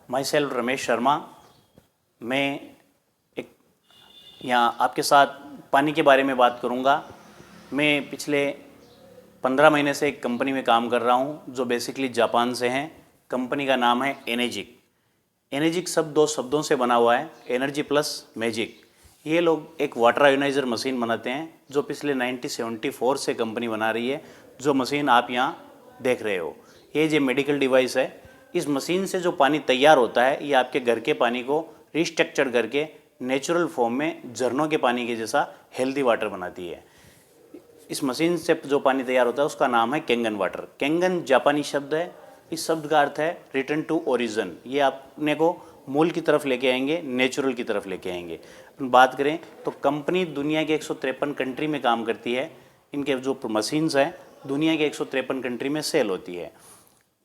My self Ramesh Sharma. मैं एक यहाँ आपके साथ पानी के बारे में बात करूँगा। मैं पिछले 15 महीने से एक कंपनी में काम कर रहा हूँ जो बेसिकली जापान से हैं। कंपनी का नाम है एनर्जिक। एनर्जिक शब्द दो शब्दों से बना हुआ है, एनर्जी प्लस मैजिक। ये लोग एक वाटर आयोनाइजर मशीन बनाते हैं जो पिछले 1974 से कंपनी बना रही है। जो मशीन आप यहाँ देख रहे हो, ये जो मेडिकल डिवाइस है, इस मशीन से जो पानी तैयार होता है ये आपके घर के पानी को रिस्ट्रक्चर करके नेचुरल फॉर्म में झरनों के पानी के जैसा हेल्दी वाटर बनाती है। इस मशीन से जो पानी तैयार होता है उसका नाम है केंगन वाटर। केंगन जापानी शब्द है। इस शब्द का अर्थ है रिटर्न टू ओरिजिन। ये आपने को मूल की तरफ लेके आएंगे, नेचुरल की तरफ लेके आएंगे। बात करें तो कंपनी दुनिया के 153 कंट्री में काम करती है। इनके जो मशीन्स हैं दुनिया के 153 कंट्री में सेल होती है।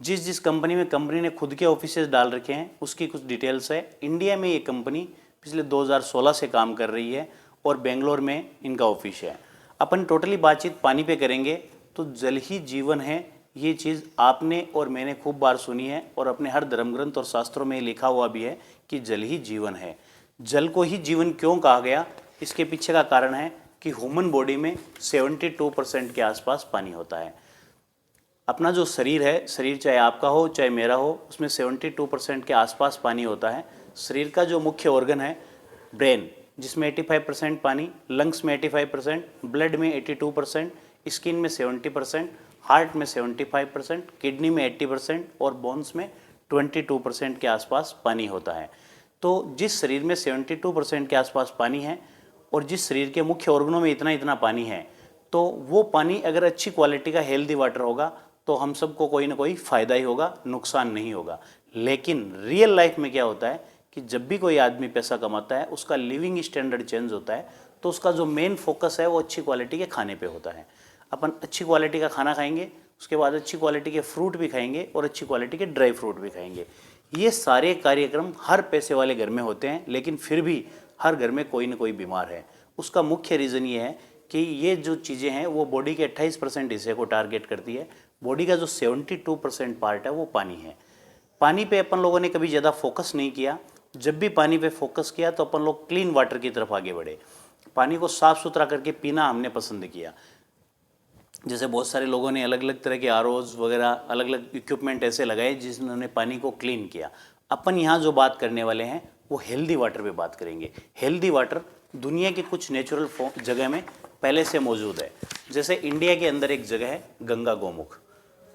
जिस कंपनी में कंपनी ने खुद के ऑफिसेज डाल रखे हैं उसकी कुछ डिटेल्स है। इंडिया में ये कंपनी पिछले 2016 से काम कर रही है और बेंगलोर में इनका ऑफिस है। अपन टोटली बातचीत पानी पे करेंगे। तो जल ही जीवन है, ये चीज़ आपने और मैंने खूब बार सुनी है और अपने हर धर्म ग्रंथ और शास्त्रों में लिखा हुआ भी है कि जल ही जीवन है। जल को ही जीवन क्यों कहा गया, इसके पीछे का कारण है कि ह्यूमन बॉडी में 72% के आसपास पानी होता है। अपना जो शरीर है, शरीर चाहे आपका हो चाहे मेरा हो, उसमें 72% के आसपास पानी होता है। शरीर का जो मुख्य ऑर्गन है ब्रेन, जिसमें 85% पानी, लंग्स में 85%, ब्लड में 82%, स्किन में 70%, हार्ट में 75%, किडनी में 80% और बोन्स में 22% के आसपास पानी होता है। तो जिस शरीर में 72% के आसपास पानी है और जिस शरीर के मुख्य ऑर्गनों में इतना इतना पानी है, तो वो पानी अगर अच्छी क्वालिटी का हेल्दी वाटर होगा तो हम सबको कोई ना कोई फ़ायदा ही होगा, नुकसान नहीं होगा। लेकिन रियल लाइफ में क्या होता है कि जब भी कोई आदमी पैसा कमाता है, उसका लिविंग स्टैंडर्ड चेंज होता है, तो उसका जो मेन फोकस है वो अच्छी क्वालिटी के खाने पे होता है। अपन अच्छी क्वालिटी का खाना खाएंगे, उसके बाद अच्छी क्वालिटी के फ्रूट भी खाएंगे और अच्छी क्वालिटी के ड्राई फ्रूट भी खाएंगे। ये सारे कार्यक्रम हर पैसे वाले घर में होते हैं, लेकिन फिर भी हर घर में कोई ना कोई बीमार है। उसका मुख्य रीज़न ये है कि ये जो चीज़ें हैं वो बॉडी के 28% हिस्से को टारगेट करती है। बॉडी का जो 72% पार्ट है वो पानी है। पानी पे अपन लोगों ने कभी ज़्यादा फोकस नहीं किया। जब भी पानी पे फोकस किया तो अपन लोग क्लीन वाटर की तरफ आगे बढ़े। पानी को साफ़ सुथरा करके पीना हमने पसंद किया। जैसे बहुत सारे लोगों ने अलग अलग तरह के आरओज वगैरह अलग अलग इक्विपमेंट ऐसे लगाए जिन्होंने पानी को क्लीन किया। अपन यहाँ जो बात करने वाले हैं वो हेल्दी वाटर पे बात करेंगे। हेल्दी वाटर दुनिया के कुछ नेचुरल जगह में पहले से मौजूद है। जैसे इंडिया के अंदर एक जगह है गंगा गोमुख।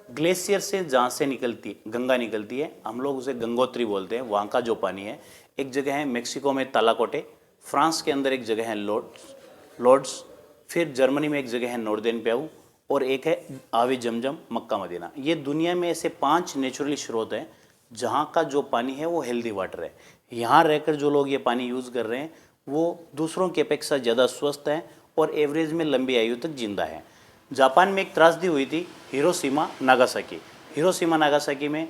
ग्लेशियर से जहाँ से गंगा निकलती है, हम लोग उसे गंगोत्री बोलते हैं। वहाँ का जो पानी है, एक जगह है मेक्सिको में तालाकोटे, फ्रांस के अंदर एक जगह है लॉर्ड्स, फिर जर्मनी में एक जगह है नॉर्दर्न प्याऊ और एक है आवे जमजम मक्का मदीना। ये दुनिया में ऐसे 5 नेचुरली स्रोत हैं जहाँ का जो पानी है वो हेल्दी वाटर है। यहाँ रहकर जो लोग ये पानी यूज़ कर रहे हैं वो दूसरों की अपेक्षा ज़्यादा स्वस्थ हैं और एवरेज में लंबी आयु तक जिंदा है। जापान में एक त्रासदी हुई थी, हिरोशिमा नागासाकी में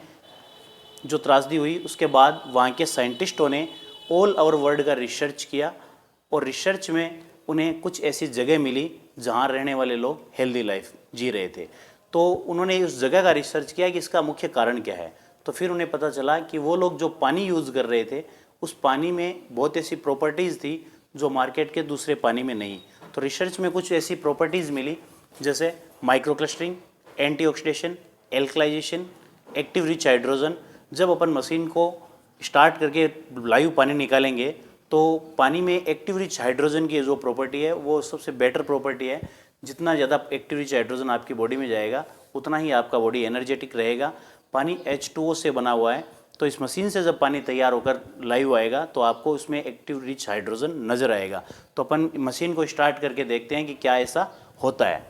जो त्रासदी हुई, उसके बाद वहाँ के साइंटिस्टों ने ऑल ओवर वर्ल्ड का रिसर्च किया और रिसर्च में उन्हें कुछ ऐसी जगह मिली जहाँ रहने वाले लोग हेल्दी लाइफ जी रहे थे। तो उन्होंने उस जगह का रिसर्च किया कि इसका मुख्य कारण क्या है। तो फिर उन्हें पता चला कि वो लोग जो पानी यूज़ कर रहे थे उस पानी में बहुत ऐसी प्रॉपर्टीज़ थी जो मार्केट के दूसरे पानी में नहीं। तो रिसर्च में कुछ ऐसी प्रॉपर्टीज़ मिली जैसे micro clustering, antioxidation, alkalisation, active rich hydrogen. जब अपन मशीन को स्टार्ट करके लाइव पानी निकालेंगे तो पानी में एक्टिव रिच हाइड्रोजन की जो प्रॉपर्टी है वो सबसे बेटर प्रॉपर्टी है। जितना ज़्यादा एक्टिव रिच हाइड्रोजन आपकी बॉडी में जाएगा उतना ही आपका बॉडी एनर्जेटिक रहेगा। पानी H2O से बना हुआ है, तो इस मशीन से जब पानी तैयार होकर लाइव आएगा तो आपको उसमें एक्टिव रिच हाइड्रोजन नज़र आएगा। तो अपन मशीन को स्टार्ट करके देखते हैं कि क्या ऐसा होता है।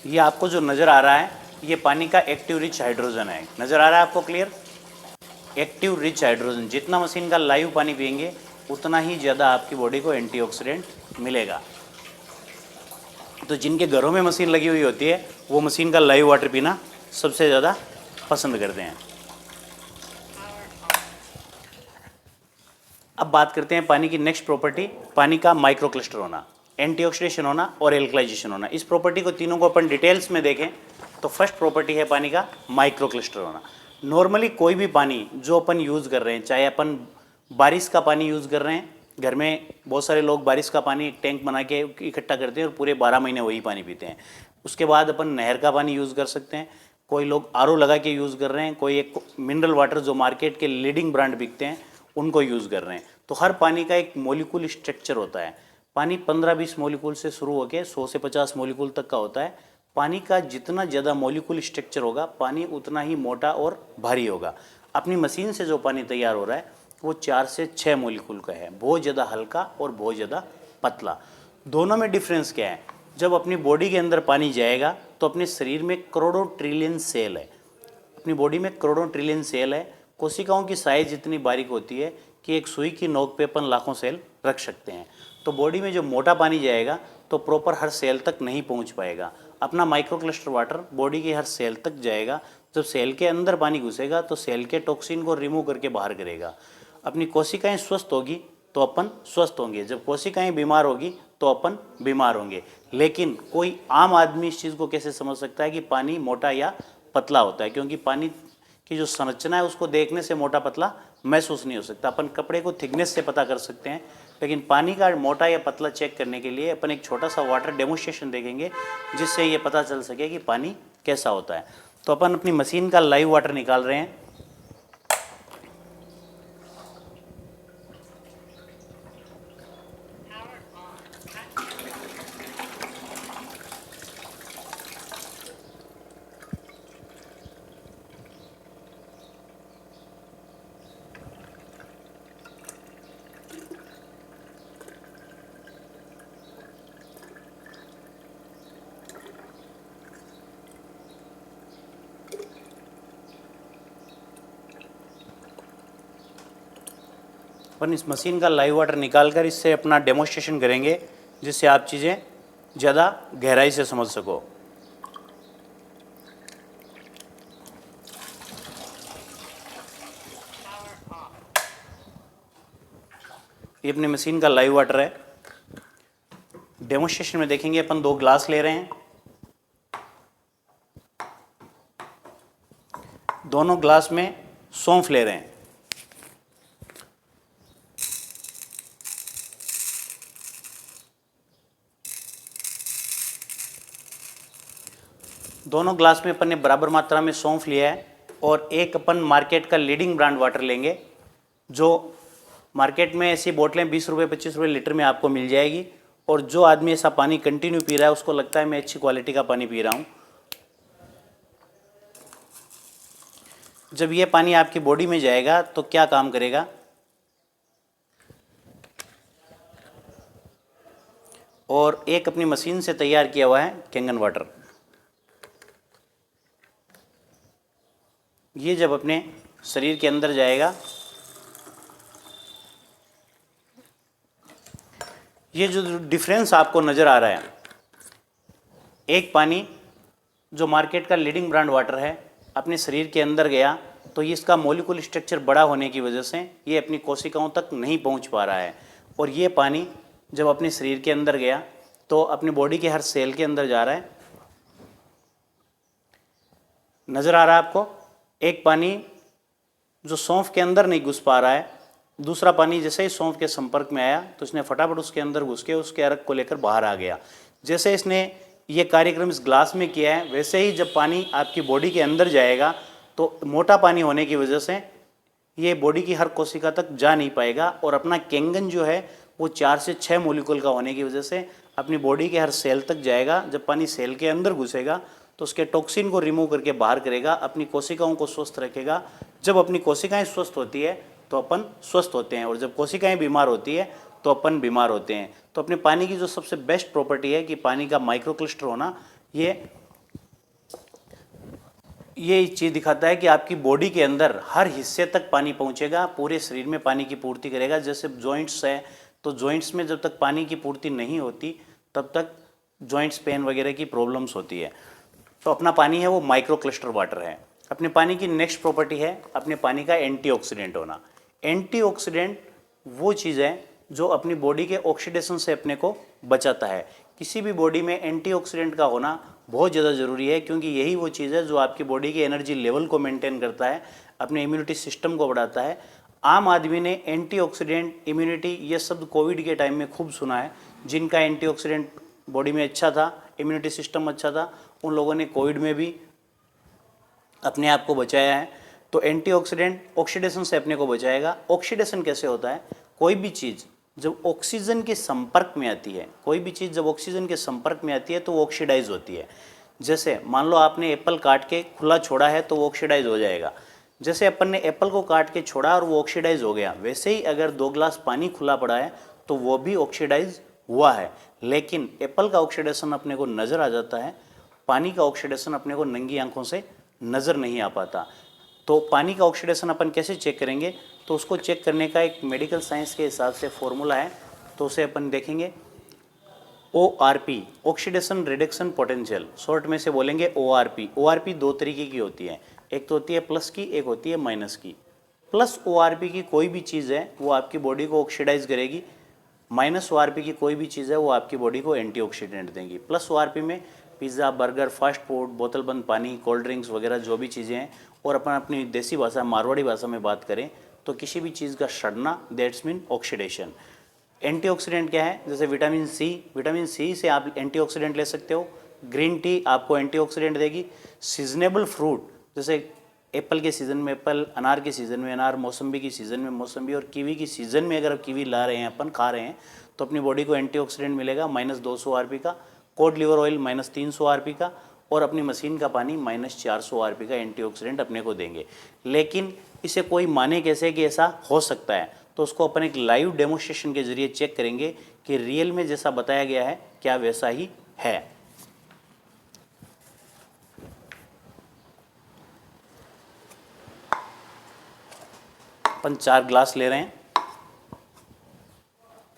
ये आपको जो नज़र आ रहा है ये पानी का एक्टिव रिच हाइड्रोजन है। नज़र आ रहा है आपको क्लियर? एक्टिव रिच हाइड्रोजन, जितना मशीन का लाइव पानी पिएंगे उतना ही ज़्यादा आपकी बॉडी को एंटीऑक्सीडेंट मिलेगा। तो जिनके घरों में मशीन लगी हुई होती है वो मशीन का लाइव वाटर पीना सबसे ज़्यादा पसंद करते हैं। अब बात करते हैं पानी की नेक्स्ट प्रॉपर्टी, पानी का माइक्रो क्लस्टर होना, एंटीऑक्सीडेशन होना और एल्कलाइजेशन होना। इस प्रॉपर्टी को तीनों को अपन डिटेल्स में देखें तो फर्स्ट प्रॉपर्टी है पानी का माइक्रो क्लस्टर होना। नॉर्मली कोई भी पानी जो अपन यूज़ कर रहे हैं, चाहे अपन बारिश का पानी यूज़ कर रहे हैं, घर में बहुत सारे लोग बारिश का पानी एक टैंक बना के इकट्ठा करते हैं और पूरे 12 महीने वही पानी पीते हैं। उसके बाद अपन नहर का पानी यूज़ कर सकते हैं, कोई लोग आरओ लगा के यूज़ कर रहे हैं, कोई एक मिनरल वाटर जो मार्केट के लीडिंग ब्रांड बिकते हैं उनको यूज़ कर रहे हैं। तो हर पानी का एक मॉलिक्यूल स्ट्रक्चर होता है। पानी 15-20 मॉलिक्यूल से शुरू होकर 100 से 50 मॉलिक्यूल तक का होता है। पानी का जितना ज़्यादा मॉलिक्यूल स्ट्रक्चर होगा पानी उतना ही मोटा और भारी होगा। अपनी मशीन से जो पानी तैयार हो रहा है वो 4 से 6 मॉलिक्यूल का है, बहुत ज़्यादा हल्का और बहुत ज़्यादा पतला। दोनों में डिफरेंस क्या है? जब अपनी बॉडी के अंदर पानी जाएगा तो अपने शरीर में करोड़ों ट्रिलियन सेल है, अपनी बॉडी में करोड़ों ट्रिलियन सेल है। कोशिकाओं की साइज इतनी बारीक होती है कि एक सुई की नोक पे अपन लाखों सेल रख सकते हैं। तो बॉडी में जो मोटा पानी जाएगा तो प्रॉपर हर सेल तक नहीं पहुंच पाएगा। अपना माइक्रो क्लस्टर वाटर बॉडी के हर सेल तक जाएगा। जब सेल के अंदर पानी घुसेगा तो सेल के टॉक्सिन को रिमूव करके बाहर करेगा। अपनी कोशिकाएं स्वस्थ होगी तो अपन स्वस्थ होंगे, जब कोशिकाएं बीमार होगी तो अपन बीमार होंगे। लेकिन कोई आम आदमी इस चीज़ को कैसे समझ सकता है कि पानी मोटा या पतला होता है? क्योंकि पानी की जो संरचना है उसको देखने से मोटा पतला महसूस नहीं हो सकता। अपन कपड़े को थिकनेस से पता कर सकते हैं, लेकिन पानी का मोटा या पतला चेक करने के लिए अपन एक छोटा सा वाटर डेमोन्स्ट्रेशन देखेंगे जिससे ये पता चल सके कि पानी कैसा होता है। तो अपन अपनी मशीन का लाइव वाटर निकाल रहे हैं। अपन इस मशीन का लाइव वाटर निकाल कर इससे अपना डेमोन्स्ट्रेशन करेंगे जिससे आप चीज़ें ज़्यादा गहराई से समझ सको। ये अपनी मशीन का लाइव वाटर है। डेमोन्स्ट्रेशन में देखेंगे अपन 2 ग्लास ले रहे हैं। दोनों ग्लास में सौंफ ले रहे हैं। दोनों ग्लास में अपन ने बराबर मात्रा में सौंफ लिया है और एक अपन मार्केट का लीडिंग ब्रांड वाटर लेंगे। जो मार्केट में ऐसी बोतलें 20 रुपये 25 रुपये लीटर में आपको मिल जाएगी। और जो आदमी ऐसा पानी कंटिन्यू पी रहा है उसको लगता है मैं अच्छी क्वालिटी का पानी पी रहा हूँ। जब ये पानी आपकी बॉडी में जाएगा तो क्या काम करेगा? और एक अपनी मशीन से तैयार किया हुआ है कैंगन वाटर, ये जब अपने शरीर के अंदर जाएगा, ये जो डिफरेंस आपको नज़र आ रहा है, एक पानी जो मार्केट का लीडिंग ब्रांड वाटर है अपने शरीर के अंदर गया तो ये इसका मॉलिक्यूल स्ट्रक्चर बड़ा होने की वजह से ये अपनी कोशिकाओं तक नहीं पहुंच पा रहा है। और ये पानी जब अपने शरीर के अंदर गया तो अपनी बॉडी के हर सेल के अंदर जा रहा है। नज़र आ रहा है आपको? एक पानी जो सौंफ के अंदर नहीं घुस पा रहा है, दूसरा पानी जैसे ही सौंफ के संपर्क में आया तो इसने फटाफट उसके अंदर घुस के उसके अर्क को लेकर बाहर आ गया। जैसे इसने ये कार्यक्रम इस ग्लास में किया है वैसे ही जब पानी आपकी बॉडी के अंदर जाएगा तो मोटा पानी होने की वजह से ये बॉडी की हर कोशिका तक जा नहीं पाएगा। और अपना कैंगन जो है वो 4 से 6 मॉलिक्यूल का होने की वजह से अपनी बॉडी के हर सेल तक जाएगा। जब पानी सेल के अंदर घुसेगा तो उसके टॉक्सिन को रिमूव करके बाहर करेगा, अपनी कोशिकाओं को स्वस्थ रखेगा। जब अपनी कोशिकाएं स्वस्थ होती है तो अपन स्वस्थ होते हैं और जब कोशिकाएं बीमार होती है तो अपन बीमार होते हैं। तो अपने पानी की जो सबसे बेस्ट प्रॉपर्टी है कि पानी का माइक्रो क्लस्टर होना, ये चीज़ दिखाता है कि आपकी बॉडी के अंदर हर हिस्से तक पानी पहुंचेगा, पूरे शरीर में पानी की पूर्ति करेगा। जैसे जॉइंट्स है, तो जॉइंट्स में जब तक पानी की पूर्ति नहीं होती तब तक जॉइंट्स पेन वगैरह की प्रॉब्लम्स होती है। तो अपना पानी है वो माइक्रो क्लस्टर वाटर है। अपने पानी की नेक्स्ट प्रॉपर्टी है अपने पानी का एंटीऑक्सीडेंट होना। एंटीऑक्सीडेंट वो चीज़ है जो अपनी बॉडी के ऑक्सीडेशन से अपने को बचाता है। किसी भी बॉडी में एंटीऑक्सीडेंट का होना बहुत ज़्यादा ज़रूरी है, क्योंकि यही वो चीज़ है जो आपकी बॉडी की एनर्जी लेवल को मेंटेन करता है, अपने इम्यूनिटी सिस्टम को बढ़ाता है। आम आदमी ने एंटीऑक्सीडेंट, इम्यूनिटी, ये शब्द कोविड के टाइम में खूब सुना है। जिनका एंटीऑक्सीडेंट बॉडी में अच्छा था, इम्यूनिटी सिस्टम अच्छा था, उन लोगों ने कोविड में भी अपने आप को बचाया है। तो एंटीऑक्सीडेंट ऑक्सीडेशन से अपने को बचाएगा। ऑक्सीडेशन कैसे होता है? कोई भी चीज़ जब ऑक्सीजन के संपर्क में आती है, कोई भी चीज़ जब ऑक्सीजन के संपर्क में आती है तो वो ऑक्सीडाइज होती है। जैसे मान लो आपने एप्पल काट के खुला छोड़ा है तो वो ऑक्सीडाइज हो जाएगा। जैसे अपन ने एप्पल को काट के छोड़ा और वो ऑक्सीडाइज हो गया, वैसे ही अगर 2 गिलास पानी खुला पड़ा है तो वो भी ऑक्सीडाइज हुआ है। लेकिन एप्पल का ऑक्सीडेशन अपने को नज़र आ जाता है, पानी का ऑक्सीडेशन अपने को नंगी आंखों से नज़र नहीं आ पाता। तो पानी का ऑक्सीडेशन अपन कैसे चेक करेंगे? तो उसको चेक करने का एक मेडिकल साइंस के हिसाब से फॉर्मूला है, तो उसे अपन देखेंगे। ORP, oxidation reduction potential, short में से बोलेंगे ORP। ORP 2 तरीके की होती है, एक तो होती है प्लस की, एक होती है माइनस की। प्लस ORP की कोई भी चीज़ है वो आपकी बॉडी को ऑक्सीडाइज करेगी, माइनस ORP की कोई भी चीज़ है वो आपकी बॉडी को एंटीऑक्सीडेंट देंगी। प्लस ORP में पिज़्ज़ा, बर्गर, फास्ट फूड, बोतल बंद पानी, कोल्ड ड्रिंक्स वगैरह जो भी चीज़ें हैं, और अपन अपनी देसी भाषा मारवाड़ी भाषा में बात करें तो किसी भी चीज़ का सड़ना, दैट्स मीन ऑक्सीडेशन। एंटीऑक्सीडेंट क्या है? जैसे विटामिन सी, विटामिन सी से आप एंटीऑक्सीडेंट ले सकते हो। ग्रीन टी आपको एंटीऑक्सीडेंट देगी। सीजनेबल फ्रूट, जैसे एप्पल के सीज़न में एप्पल, अनार के सीज़न में अनार, मौसम्बी की सीज़न में मौसम्बी, और कीवी की सीज़न में अगर कीवी ला रहे हैं अपन, खा रहे हैं, तो अपनी बॉडी को एंटीऑक्सीडेंट मिलेगा -200 RP का। कोड लिवर ऑयल -300 RP का, और अपनी मशीन का पानी -400 RP का एंटीऑक्सीडेंट अपने को देंगे। लेकिन इसे कोई माने कैसे कि ऐसा हो सकता है? तो उसको अपन एक लाइव डेमोन्स्ट्रेशन के जरिए चेक करेंगे कि रियल में जैसा बताया गया है क्या वैसा ही है। अपन 4 ग्लास ले रहे हैं,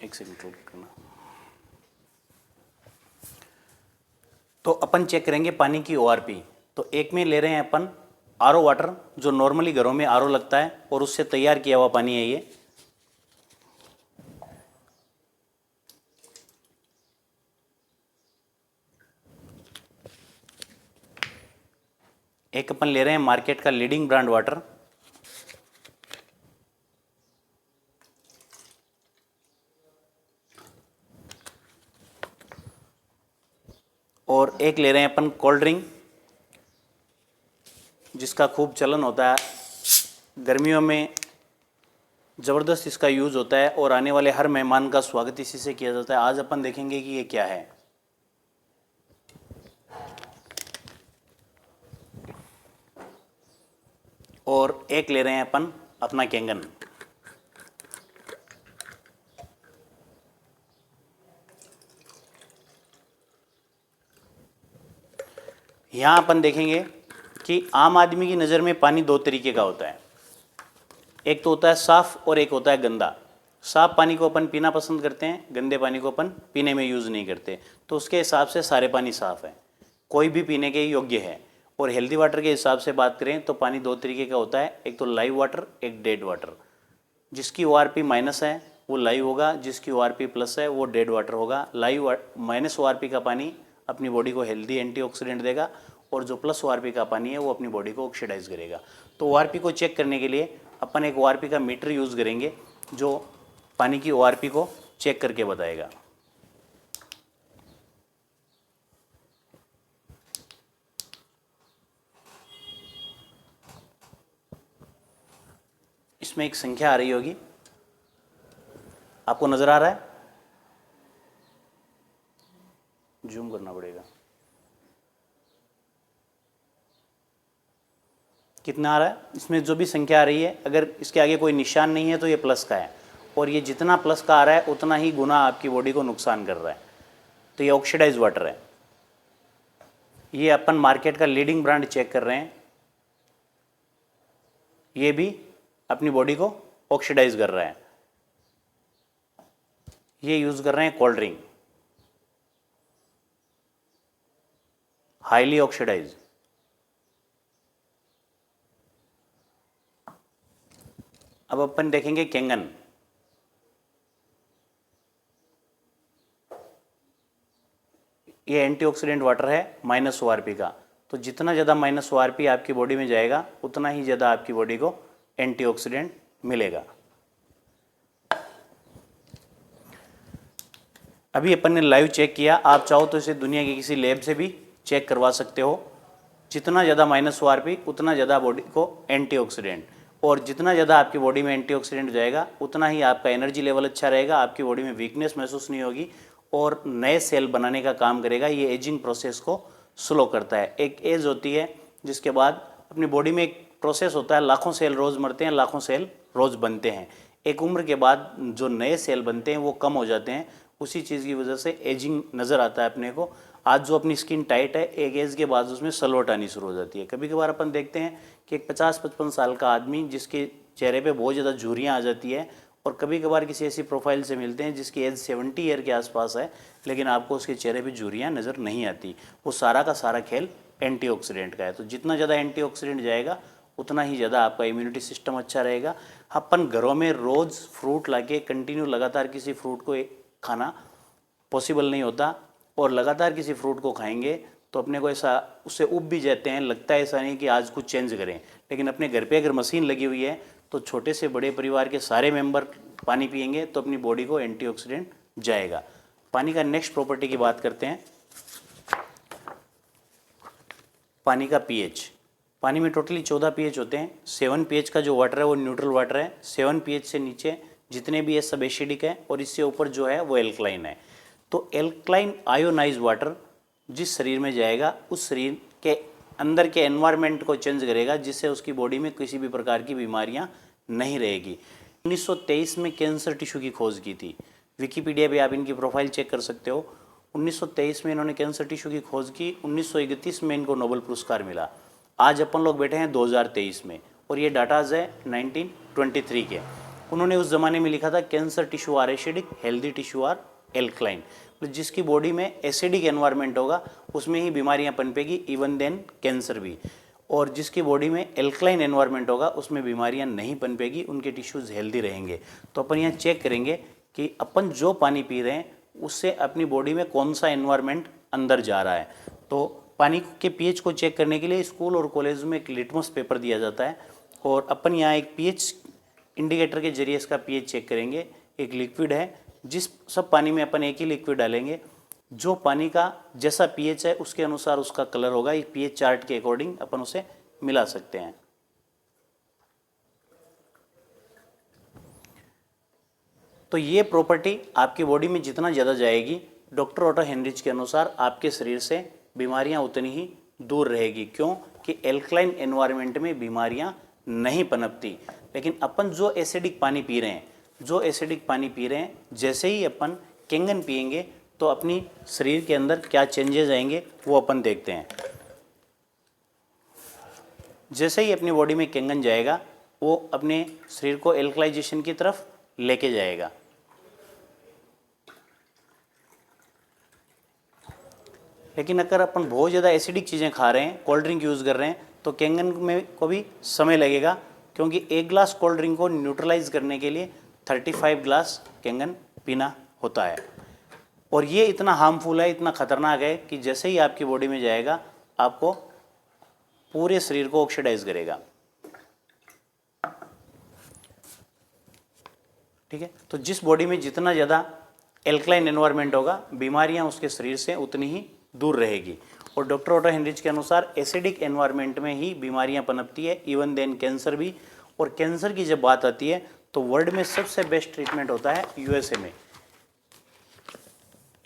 एक सेकंड करना। तो अपन चेक करेंगे पानी की ORP। तो एक में ले रहे हैं अपन RO वाटर, जो नॉर्मली घरों में RO लगता है और उससे तैयार किया हुआ पानी है ये। एक अपन ले रहे हैं मार्केट का लीडिंग ब्रांड वाटर, और एक ले रहे हैं अपन कोल्ड ड्रिंक, जिसका खूब चलन होता है, गर्मियों में ज़बरदस्त इसका यूज़ होता है और आने वाले हर मेहमान का स्वागत इसी से किया जाता है। आज अपन देखेंगे कि ये क्या है। और एक ले रहे हैं अपन अपना कैंगन। यहाँ अपन देखेंगे कि आम आदमी की नज़र में पानी 2 तरीके का होता है, एक तो होता है साफ़ और एक होता है गंदा। साफ़ पानी को अपन पीना पसंद करते हैं, गंदे पानी को अपन पीने में यूज़ नहीं करते। तो उसके हिसाब से सारे पानी साफ़ है, कोई भी पीने के योग्य है। और हेल्दी वाटर के हिसाब से बात करें तो पानी 2 तरीके का होता है, एक तो लाइव वाटर, एक डेड वाटर। जिसकी ORP माइनस है वो लाइव होगा, जिसकी ORP प्लस है वो डेड वाटर होगा। लाइव माइनस ORP का पानी अपनी बॉडी को हेल्दी एंटीऑक्सीडेंट देगा, और जो प्लस ORP का पानी है वो अपनी बॉडी को ऑक्सीडाइज करेगा। तो ORP को चेक करने के लिए अपन एक ORP का मीटर यूज़ करेंगे जो पानी की ORP को चेक करके बताएगा। इसमें एक संख्या आ रही होगी, आपको नज़र आ रहा है? जूम करना पड़ेगा। कितना आ रहा है? इसमें जो भी संख्या आ रही है, अगर इसके आगे कोई निशान नहीं है तो ये प्लस का है, और ये जितना प्लस का आ रहा है उतना ही गुना आपकी बॉडी को नुकसान कर रहा है। तो ये ऑक्सीडाइज वाटर है। ये अपन मार्केट का लीडिंग ब्रांड चेक कर रहे हैं, ये भी अपनी बॉडी को ऑक्सीडाइज कर रहा है। ये यूज़ कर रहे हैं कोल्ड ड्रिंक, हाईली ऑक्सीडाइज। अब अपन देखेंगे कैंगन। ये एंटीऑक्सीडेंट वाटर है -ORP का। तो जितना ज़्यादा -ORP आपकी बॉडी में जाएगा उतना ही ज़्यादा आपकी बॉडी को एंटीऑक्सीडेंट मिलेगा। अभी अपन ने लाइव चेक किया, आप चाहो तो इसे दुनिया की किसी लैब से भी चेक करवा सकते हो। जितना ज़्यादा -ORP उतना ज़्यादा बॉडी को एंटीऑक्सीडेंट, और जितना ज़्यादा आपकी बॉडी में एंटीऑक्सीडेंट जाएगा उतना ही आपका एनर्जी लेवल अच्छा रहेगा, आपकी बॉडी में वीकनेस महसूस नहीं होगी और नए सेल बनाने का काम करेगा। ये एजिंग प्रोसेस को स्लो करता है। एक एज होती है जिसके बाद अपनी बॉडी में एक प्रोसेस होता है, लाखों सेल रोज़ मरते हैं, लाखों सेल रोज़ बनते हैं। एक उम्र के बाद जो नए सेल बनते हैं वो कम हो जाते हैं, उसी चीज़ की वजह से एजिंग नज़र आता है अपने को। आज जो अपनी स्किन टाइट है, एक एज के बाद उसमें सलवट आनी शुरू हो जाती है। कभी कभार अपन देखते हैं कि एक 50-55 साल का आदमी जिसके चेहरे पे बहुत ज़्यादा झुर्रियाँ आ जाती है, और कभी कभार किसी ऐसी प्रोफाइल से मिलते हैं जिसकी एज 70 ईयर के आसपास है, लेकिन आपको उसके चेहरे पे झुर्रियाँ नज़र नहीं आती। वो सारा का सारा खेल एंटीऑक्सीडेंट का है। तो जितना ज़्यादा एंटीऑक्सीडेंट जाएगा उतना ही ज़्यादा आपका इम्यूनिटी सिस्टम अच्छा रहेगा। अपन घरों में रोज़ फ्रूट लाके कंटिन्यू लगातार किसी फ्रूट को खाना पॉसिबल नहीं होता, और लगातार किसी फ्रूट को खाएंगे तो अपने को ऐसा उससे उब भी जाते हैं, लगता है ऐसा नहीं कि आज कुछ चेंज करें। लेकिन अपने घर पे अगर मशीन लगी हुई है तो छोटे से बड़े परिवार के सारे मेंबर पानी पिएंगे तो अपनी बॉडी को एंटीऑक्सीडेंट जाएगा। पानी का नेक्स्ट प्रॉपर्टी की बात करते हैं, पानी का पीएच। पानी में टोटली 14 पीएच होते हैं। 7 पीएच का जो वाटर है वो न्यूट्रल वाटर है। 7 पीएच से नीचे जितने भी है सब एसिडिक है, और इससे ऊपर जो है वो एल्कलाइन है। तो एल्कलाइन आयोनाइज वाटर जिस शरीर में जाएगा उस शरीर के अंदर के एनवायरनमेंट को चेंज करेगा, जिससे उसकी बॉडी में किसी भी प्रकार की बीमारियां नहीं रहेगी। 1923 में कैंसर टिश्यू की खोज की थी। विकिपीडिया पे आप इनकी प्रोफाइल चेक कर सकते हो। 1923 में इन्होंने कैंसर टिश्यू की खोज की। 1931 में इनको नोबेल पुरस्कार मिला। आज अपन लोग बैठे हैं 2023 में, और ये डाटाज है 1923 के। उन्होंने उस ज़माने में लिखा था cancer tissue are acidic, healthy tissue are alkaline. जिसकी बॉडी में एसिडिक एनवायरनमेंट होगा उसमें ही बीमारियां पनपेगी, इवन देन कैंसर भी। और जिसकी बॉडी में एल्कलाइन एनवायरनमेंट होगा उसमें बीमारियां नहीं पनपेगी, उनके टिश्यूज़ हेल्दी रहेंगे। तो अपन यहाँ चेक करेंगे कि अपन जो पानी पी रहे हैं उससे अपनी बॉडी में कौन सा एनवायरनमेंट अंदर जा रहा है। तो पानी के पीएच को चेक करने के लिए स्कूल और कॉलेज में एक लिटमस पेपर दिया जाता है, और अपन यहाँ एक पीएच इंडिकेटर के जरिए इसका पीएच चेक करेंगे। एक लिक्विड है, जिस सब पानी में अपन एक ही लिक्विड डालेंगे, जो पानी का जैसा पीएच है उसके अनुसार उसका कलर होगा। एक पीएच चार्ट के अकॉर्डिंग अपन उसे मिला सकते हैं। तो ये प्रॉपर्टी आपकी बॉडी में जितना ज़्यादा जाएगी, डॉक्टर ऑटो हेनरिच के अनुसार आपके शरीर से बीमारियां उतनी ही दूर रहेगी। क्यों? कि एल्कलाइन एनवायरनमेंट में बीमारियां नहीं पनपती। लेकिन अपन जो एसिडिक पानी पी रहे हैं, जैसे ही अपन कैंगन पिएंगे तो अपनी शरीर के अंदर क्या चेंजेस आएंगे वो अपन देखते हैं। जैसे ही अपनी बॉडी में कैंगन जाएगा वो अपने शरीर को एल्कलाइजेशन की तरफ लेके जाएगा। लेकिन अगर अपन बहुत ज़्यादा एसिडिक चीज़ें खा रहे हैं, कोल्ड ड्रिंक यूज़ कर रहे हैं, तो कैंगन में को भी समय लगेगा, क्योंकि एक ग्लास कोल्ड ड्रिंक को न्यूट्रलाइज करने के लिए 35 ग्लास कैंगन पीना होता है। और ये इतना हार्मफुल है, इतना खतरनाक है कि जैसे ही आपकी बॉडी में जाएगा आपको पूरे शरीर को ऑक्सीडाइज करेगा। ठीक है, तो जिस बॉडी में जितना ज़्यादा एल्कलाइन एनवायरनमेंट होगा, बीमारियां उसके शरीर से उतनी ही दूर रहेगी। और डॉक्टर ऑटो हेनरिच के अनुसार एसिडिक एनवायरनमेंट में ही बीमारियां पनपती है, इवन देन कैंसर भी। और कैंसर की जब बात आती है तो वर्ल्ड में सबसे बेस्ट ट्रीटमेंट होता है यूएसए में।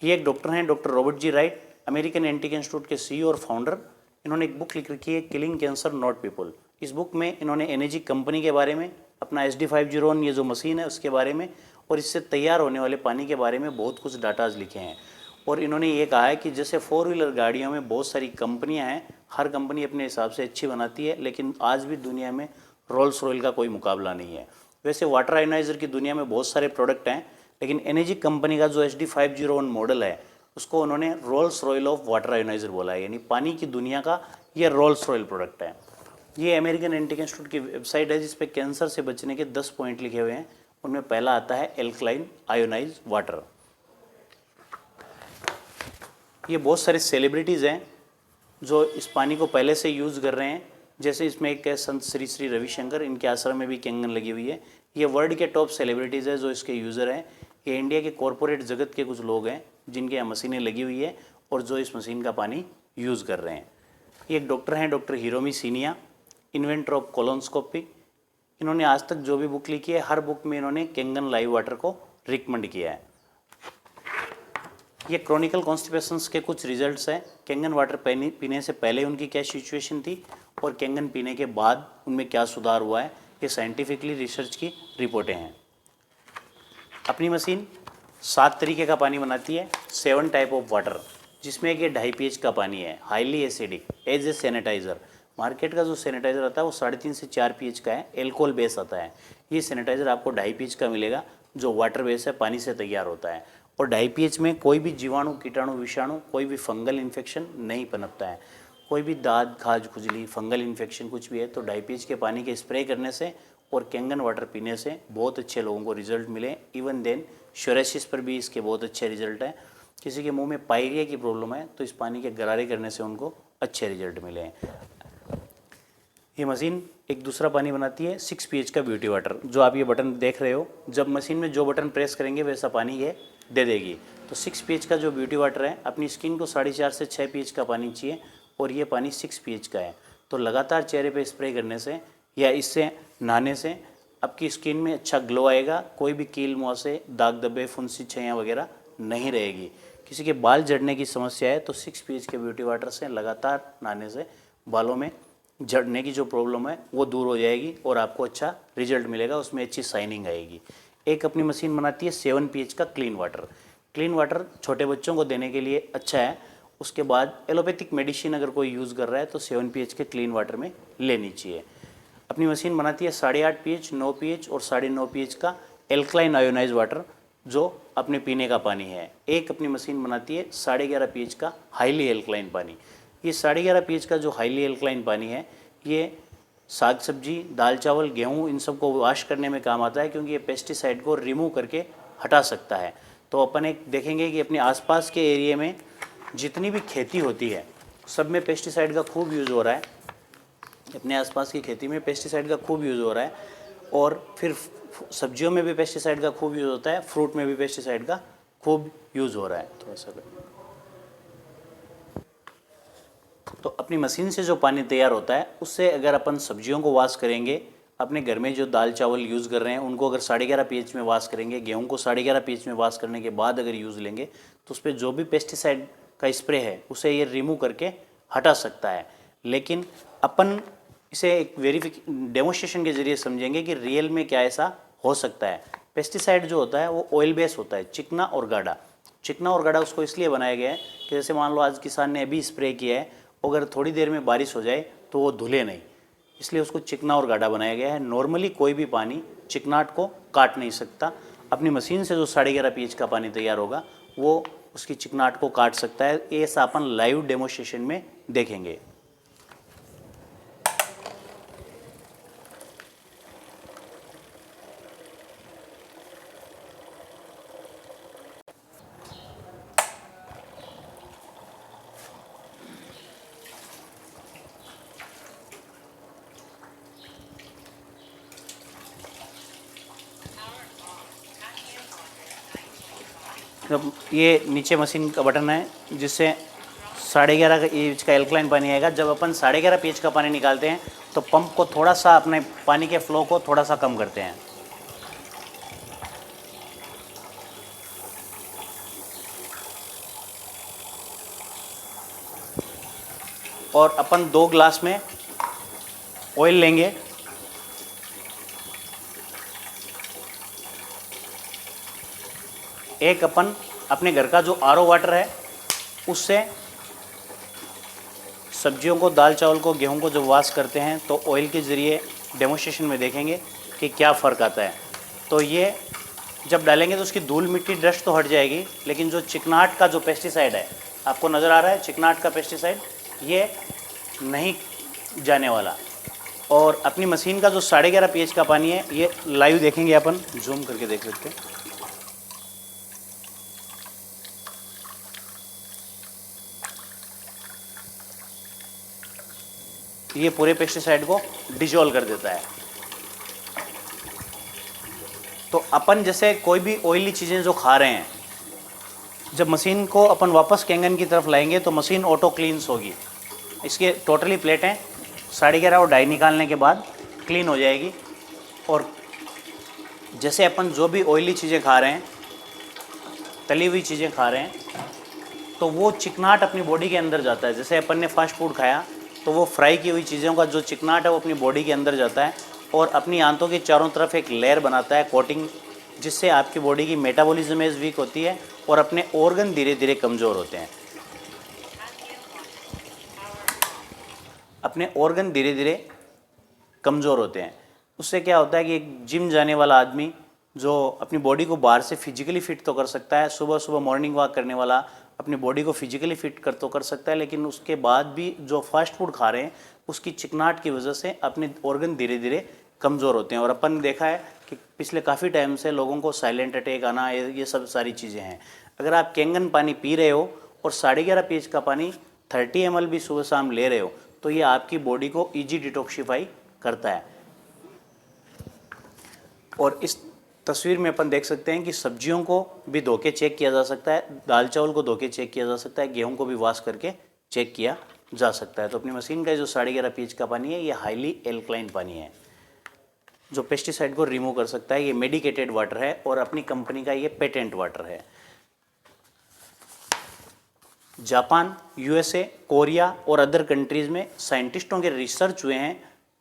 ये एक डॉक्टर हैं, डॉक्टर रॉबर्ट जी राइट, अमेरिकन एंटीक इंस्टीट्यूट के सीईओ और फाउंडर। इन्होंने एक बुक लिख रखी है, किलिंग कैंसर नॉट पीपल। इस बुक में इन्होंने एनर्जी कंपनी के बारे में, अपना SD501 ये जो मशीन है उसके बारे में, और इससे तैयार होने वाले पानी के बारे में बहुत कुछ डाटाज लिखे हैं। और इन्होंने ये कहा है कि जैसे 4 व्हीलर गाड़ियों में बहुत सारी कंपनियां हैं, हर कंपनी अपने हिसाब से अच्छी बनाती है, लेकिन आज भी दुनिया में रोल्स रॉयल का कोई मुकाबला नहीं है। वैसे वाटर आयोनाइजर की दुनिया में बहुत सारे प्रोडक्ट हैं, लेकिन एनर्जी कंपनी का जो HD501 मॉडल है उसको उन्होंने Rolls Royal of water ioniser बोला है, यानी पानी की दुनिया का ये रोल्स रॉयल प्रोडक्ट है। ये अमेरिकन एंटिक इंस्टीट्यूट की वेबसाइट है जिस पे कैंसर से बचने के 10 पॉइंट लिखे हुए हैं। उनमें पहला आता है एल्कलाइन आयोनाइज वाटर। ये बहुत सारे सेलिब्रिटीज़ हैं जो इस पानी को पहले से यूज़ कर रहे हैं, जैसे इसमें एक है संत श्री श्री रविशंकर, इनके आश्रम में भी कैंगन लगी हुई है। ये वर्ल्ड के टॉप सेलिब्रिटीज़ है जो इसके यूज़र हैं। ये इंडिया के कॉरपोरेट जगत के कुछ लोग हैं जिनके यहाँ मशीनें लगी हुई है और जो इस मशीन का पानी यूज़ कर रहे हैं। ये एक डॉक्टर हैं, डॉक्टर हिरोमी सीनिया, इन्वेंटर ऑफ कोलोनस्कोपी। इन्होंने आज तक जो भी बुक लिखी है हर बुक में इन्होंने कैंगन लाइव वाटर को रिकमेंड किया है। ये क्रॉनिकल कॉन्स्टिपेशंस के कुछ रिजल्ट्स हैं। कैंगन वाटर पीने से पहले उनकी क्या सिचुएशन थी और कैंगन पीने के बाद उनमें क्या सुधार हुआ है, ये साइंटिफिकली रिसर्च की रिपोर्टें हैं। अपनी मशीन 7 तरीके का पानी बनाती है, 7 टाइप ऑफ वाटर, जिसमें एक ये 2.5 pH का पानी है, highly acidic as a sanitiser. Market का जो सैनिटाइज़र आता है वो 3.5 से 4 pH का है, एल्कोहल बेस आता है। ये सैनिटाइज़र आपको 2.5 pH का मिलेगा जो वाटर बेस है, पानी से तैयार होता है। और 2.5 pH में कोई भी जीवाणु, कीटाणु, विषाणु, कोई भी फंगल इन्फेक्शन नहीं पनपता है। कोई भी दाद, खाज, खुजली, फंगल इन्फेक्शन कुछ भी है तो 2.5 pH के पानी के स्प्रे करने से और कैंगन वाटर पीने से बहुत अच्छे लोगों को रिजल्ट मिले। इवन देन सोरेसिस पर भी इसके बहुत अच्छे रिजल्ट हैं। किसी के मुंह में पायरिया की प्रॉब्लम है तो इस पानी के गरारे करने से उनको अच्छे रिजल्ट मिले हैं। ये मशीन एक दूसरा पानी बनाती है 6 pH का ब्यूटी वाटर, जो आप ये बटन देख रहे हो। जब मशीन में जो बटन प्रेस करेंगे वैसा पानी ये दे देगी। तो 6 pH का जो ब्यूटी वाटर है, अपनी स्किन को 4.5 से 6 pH का पानी चाहिए और ये पानी 6 pH का है। तो लगातार चेहरे पे स्प्रे करने से या इससे नहाने से आपकी स्किन में अच्छा ग्लो आएगा। कोई भी कील मुहासे, दाग धब्बे, फुंसी, छैयाँ वगैरह नहीं रहेगी। किसी के बाल झड़ने की समस्या है तो 6 pH के ब्यूटी वाटर से लगातार नहाने से बालों में झड़ने की जो प्रॉब्लम है वो दूर हो जाएगी और आपको अच्छा रिजल्ट मिलेगा, उसमें अच्छी शाइनिंग आएगी। एक अपनी मशीन बनाती है 7 pH का क्लीन वाटर। क्लीन वाटर छोटे बच्चों को देने के लिए अच्छा है। उसके बाद एलोपैथिक मेडिसिन अगर कोई यूज़ कर रहा है तो 7 pH के क्लीन वाटर में लेनी चाहिए। अपनी मशीन बनाती है 8.5 pH, 9 pH और 9.5 pH का एल्कलाइन आयोनाइज वाटर जो अपने पीने का पानी है। एक अपनी मशीन बनाती है 11.5 pH का हाईली एल्कलाइन पानी। ये 11.5 pH का जो हाईली एल्कलाइन पानी है ये साग सब्जी, दाल चावल, गेहूँ इन सब को वॉश करने में काम आता है, क्योंकि ये पेस्टिसाइड को रिमूव करके हटा सकता है। तो अपन एक देखेंगे कि अपने आसपास के एरिया में जितनी भी खेती होती है सब में पेस्टिसाइड का खूब यूज़ हो रहा है। अपने आसपास की खेती में पेस्टिसाइड का खूब यूज़ हो रहा है और फिर सब्जियों में भी पेस्टिसाइड का खूब यूज़ होता है, फ्रूट में भी पेस्टिसाइड का खूब यूज़ हो रहा है। थोड़ा सा तो अपनी मशीन से जो पानी तैयार होता है उससे अगर अपन सब्जियों को वॉश करेंगे, अपने घर में जो दाल चावल यूज़ कर रहे हैं उनको अगर 11.5 pH में वॉश करेंगे, गेहूं को 11.5 pH में वॉश करने के बाद अगर यूज़ लेंगे तो उस पर जो भी पेस्टिसाइड का स्प्रे है उसे ये रिमूव करके हटा सकता है। लेकिन अपन इसे एक डेमोस्ट्रेशन के जरिए समझेंगे कि रियल में क्या ऐसा हो सकता है। पेस्टिसाइड जो होता है वो ऑयल बेस होता है, चिकना और गाढ़ा। चिकना और गाढ़ा उसको इसलिए बनाया गया है कि जैसे मान लो आज किसान ने अभी स्प्रे किया है, अगर थोड़ी देर में बारिश हो जाए तो वो धुले नहीं, इसलिए उसको चिकना और गाढ़ा बनाया गया है। नॉर्मली कोई भी पानी चिकनाट को काट नहीं सकता। अपनी मशीन से जो 11.5 pH का पानी तैयार होगा वो उसकी चिकनाट को काट सकता है। ऐसा अपन लाइव डेमोस्ट्रेशन में देखेंगे। जब ये नीचे मशीन का बटन है जिससे 11.5 pH का एल्कलाइन पानी आएगा। जब अपन 11.5 pH का पानी निकालते हैं तो पंप को थोड़ा सा, अपने पानी के फ्लो को थोड़ा सा कम करते हैं और अपन 2 ग्लास में ऑयल लेंगे। एक अपन अपने घर का जो आरओ वाटर है उससे सब्जियों को, दाल चावल को, गेहूं को जब वॉश करते हैं तो ऑयल के ज़रिए डेमोस्ट्रेशन में देखेंगे कि क्या फ़र्क आता है। तो ये जब डालेंगे तो उसकी धूल मिट्टी डस्ट तो हट जाएगी, लेकिन जो चिकनाट का जो पेस्टिसाइड है, आपको नज़र आ रहा है चिकनाट का पेस्टिसाइड, ये नहीं जाने वाला। और अपनी मशीन का जो 11.5 pH का पानी है, ये लाइव देखेंगे अपन, जूम करके देख सकते हैं। ये पूरे पेस्टिसाइड को डिजोल्व कर देता है। तो अपन जैसे कोई भी ऑयली चीज़ें जो खा रहे हैं, जब मशीन को अपन वापस कैंगन की तरफ लाएंगे तो मशीन ऑटो क्लीन्स होगी। इसके टोटली प्लेटें 11.5 और डाई निकालने के बाद क्लीन हो जाएगी। और जैसे अपन जो भी ऑयली चीज़ें खा रहे हैं, तली हुई चीज़ें खा रहे हैं, तो वो चिकनाट अपनी बॉडी के अंदर जाता है। जैसे अपन ने फास्ट फूड खाया तो वो फ्राई की हुई चीज़ों का जो चिकनाट है वो अपनी बॉडी के अंदर जाता है और अपनी आंतों के चारों तरफ एक लेयर बनाता है, कोटिंग, जिससे आपकी बॉडी की मेटाबॉलिज्म इज वीक होती है और अपने ऑर्गन धीरे धीरे कमज़ोर होते हैं। अपने ऑर्गन धीरे धीरे कमज़ोर होते हैं। उससे क्या होता है कि एक जिम जाने वाला आदमी जो अपनी बॉडी को बाहर से फिजिकली फिट तो कर सकता है, सुबह सुबह मॉर्निंग वॉक करने वाला अपनी बॉडी को फिजिकली फिट कर सकता है, लेकिन उसके बाद भी जो फास्ट फूड खा रहे हैं उसकी चिकनाट की वजह से अपने ऑर्गन धीरे धीरे कमज़ोर होते हैं। और अपन ने देखा है कि पिछले काफ़ी टाइम से लोगों को साइलेंट अटैक आना, ये सब सारी चीज़ें हैं। अगर आप कैंगन पानी पी रहे हो और 11.5 pH का पानी 30 ml भी सुबह शाम ले रहे हो, तो ये आपकी बॉडी को ईजी डिटॉक्सिफाई करता है। और इस तस्वीर में अपन देख सकते हैं कि सब्जियों को भी धो के चेक किया जा सकता है, दाल चावल को धो के चेक किया जा सकता है, गेहूं को भी वॉश करके चेक किया जा सकता है। तो अपनी मशीन का जो 11.5 pH का पानी है, ये हाईली एल्कलाइन पानी है जो पेस्टिसाइड को रिमूव कर सकता है। ये मेडिकेटेड वाटर है और अपनी कंपनी का ये पेटेंट वाटर है। जापान, यूएसए, कोरिया और अदर कंट्रीज़ में साइंटिस्टों के रिसर्च हुए हैं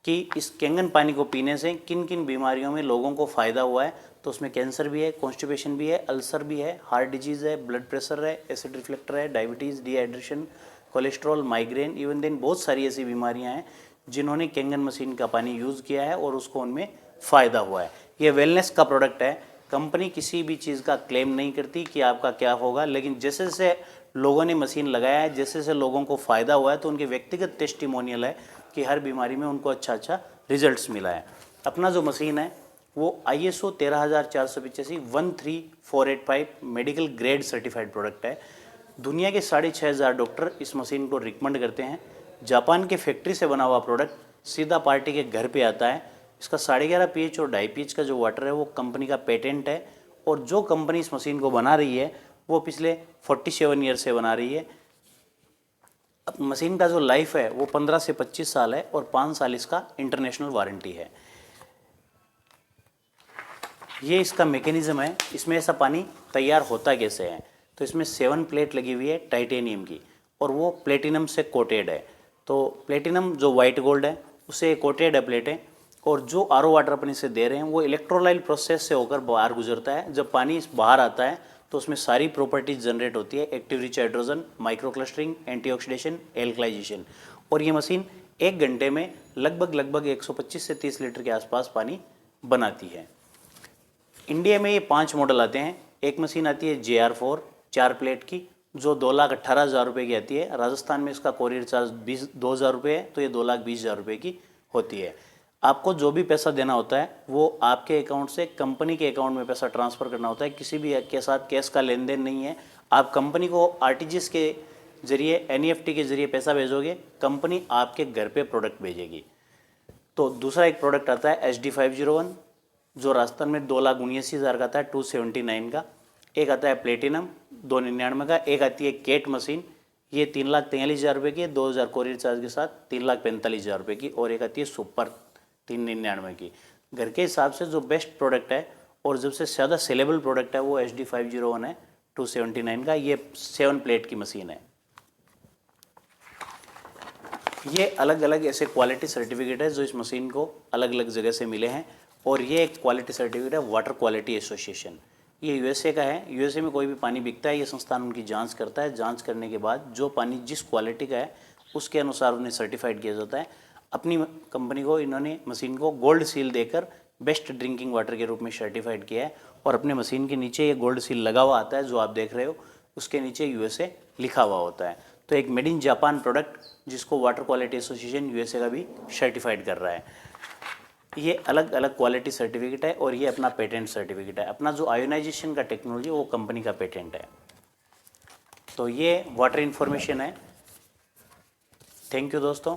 कि इस कैंगन पानी को पीने से किन किन बीमारियों में लोगों को फ़ायदा हुआ है। तो उसमें कैंसर भी है, कॉन्स्टिपेशन भी है, अल्सर भी है, हार्ट डिजीज़ है, ब्लड प्रेशर है, एसिड रिफ्लेक्टर है, diabetes, dehydration, cholesterol, migraine, even then बहुत सारी ऐसी बीमारियां हैं जिन्होंने कैंगन मशीन का पानी यूज़ किया है और उसको उनमें फ़ायदा हुआ है। ये वेलनेस का प्रोडक्ट है। कंपनी किसी भी चीज़ का क्लेम नहीं करती कि आपका क्या होगा, लेकिन जैसे जैसे लोगों ने मशीन लगाया है, जैसे जैसे लोगों को फ़ायदा हुआ है, तो उनके व्यक्तिगत टेस्टिमोनियल है कि हर बीमारी में उनको अच्छा अच्छा रिजल्ट्स मिला है। अपना जो मशीन है वो ISO 13485 13485 medical grade certified product है। दुनिया के 6,500 डॉक्टर इस मशीन को रिकमेंड करते हैं। जापान के फैक्ट्री से बना हुआ प्रोडक्ट सीधा पार्टी के घर पे आता है। इसका 11.5 pH और 2.5 pH का जो वाटर है वो कंपनी का पेटेंट है। और जो कंपनी इस मशीन को बना रही है वो पिछले 47 ईयर से बना रही है। अब मशीन का जो लाइफ है वो 15 से 25 साल है और 5 साल इसका इंटरनेशनल वारंटी है। ये इसका मैकेनिज्म है। इसमें ऐसा पानी तैयार होता कैसे है, तो इसमें 7 प्लेट लगी हुई है टाइटेनियम की और वो प्लेटिनम से कोटेड है। तो प्लेटिनम जो वाइट गोल्ड है उससे कोटेड है प्लेटें। और जो आरओ वाटर अपन इसे दे रहे हैं वो इलेक्ट्रोलाइट प्रोसेस से होकर बाहर गुजरता है। जब पानी बाहर आता है तो उसमें सारी प्रॉपर्टीज जनरेट होती है, active rich hydrogen, micro clustering, antioxidation, alkalisation. और ये मशीन 1 घंटे में लगभग 125 से 30 लीटर के आसपास पानी बनाती है। इंडिया में ये 5 मॉडल आते हैं। एक मशीन आती है JR4 4 प्लेट की जो 2,18,000 रुपये की आती है। राजस्थान में इसका कोरियर चार्ज 2,000 रुपये है, तो ये 2,20,000 रुपये की होती है। आपको जो भी पैसा देना होता है वो आपके अकाउंट से कंपनी के अकाउंट में पैसा ट्रांसफ़र करना होता है। किसी भी के साथ कैश का लेन देन नहीं है। आप कंपनी को RTGS के जरिए, NEFT के जरिए पैसा भेजोगे, कंपनी आपके घर पे प्रोडक्ट भेजेगी। तो दूसरा एक प्रोडक्ट आता है HD501 जो राजस्थान में 2,79,000 का आता है, 279 का। एक आता है प्लेटिनम 299 का। एक आती है केट मशीन, ये 3,43,000 रुपये की है, 2,000 कोरियर चार्ज के साथ 3,45,000 रुपये की। और एक आती है सुपर 399 की। घर के हिसाब से जो बेस्ट प्रोडक्ट है और सबसे ज़्यादा सेलेबल प्रोडक्ट है वो HD501 है 279 का। ये 7 प्लेट की मशीन है। ये अलग अलग ऐसे क्वालिटी सर्टिफिकेट है जो इस मशीन को अलग अलग जगह से मिले हैं। और ये एक क्वालिटी सर्टिफिकेट है वाटर क्वालिटी एसोसिएशन, ये USA का है। USA में कोई भी पानी बिकता है, ये संस्थान उनकी जांच करता है। जांच करने के बाद जो पानी जिस क्वालिटी का है उसके अनुसार उन्हें सर्टिफाइड किया जाता है। अपनी कंपनी को इन्होंने मशीन को गोल्ड सील देकर बेस्ट ड्रिंकिंग वाटर के रूप में सर्टिफाइड किया है। और अपने मशीन के नीचे ये गोल्ड सील लगा हुआ आता है जो आप देख रहे हो, उसके नीचे यूएसए लिखा हुआ होता है। तो एक मेड इन जापान प्रोडक्ट जिसको वाटर क्वालिटी एसोसिएशन यूएसए का भी सर्टिफाइड कर रहा है। ये अलग अलग क्वालिटी सर्टिफिकेट है और ये अपना पेटेंट सर्टिफिकेट है। अपना जो आयोनाइजेशन का टेक्नोलॉजी वो कंपनी का पेटेंट है। तो ये वाटर इन्फॉर्मेशन है। थैंक यू दोस्तों।